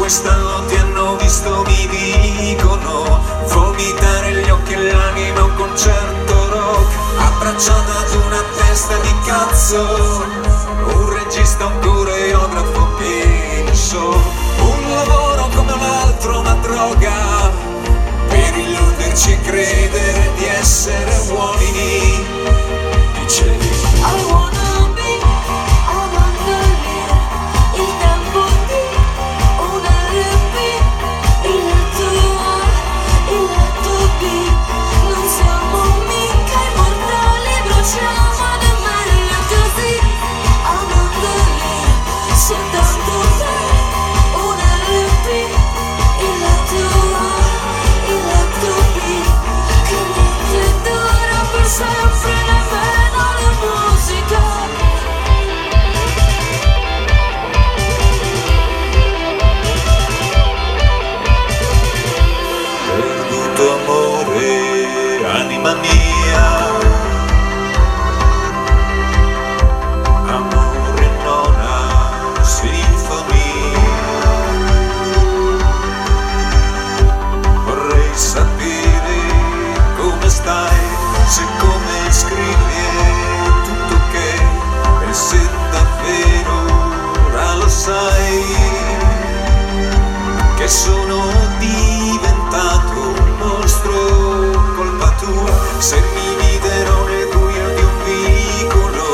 quest'anno ti hanno visto, mi dicono, vomitare gli occhi e l'anima a un concerto rock, abbracciata ad una testa di cazzo, un regista, un coreografo pieno so, un lavoro come un altro, una droga, per illuderci e credere di essere uomini, dicevi. I wanna be, I wanna live, il tempo di un RP, il letto A, il letto B, non siamo mica immortali, bruciamo ed è meglio così. I wanna live, soltanto te, un RP, il letto A, il letto B, che niente dura per sempre, nemmeno la musica. Perduto amore, anima mia, amore nona sinfonia, vorrei sapere come stai, se come scrivi è tutto ok, e se davvero ora lo sai, che sono diventato un mostro, colpa tua, se mi viderò nel buio di un vicolo,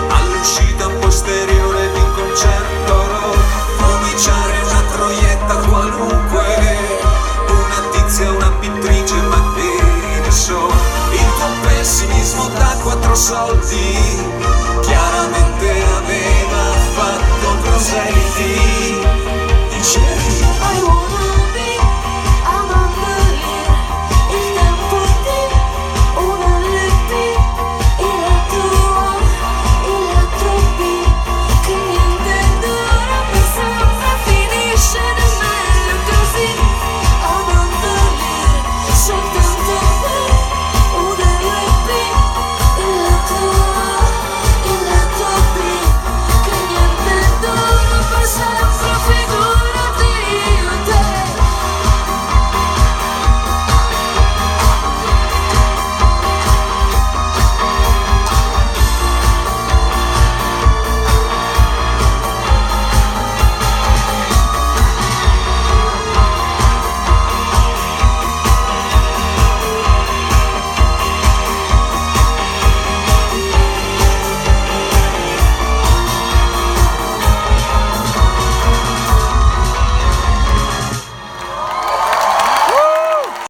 all'uscita posteriore di un concerto rock, cominciare una troietta qualunque, una tizia, una pittrice, ma che ne so, il tuo pessimismo da 4 soldi, chiaramente aveva fatto proseliti, dicevi.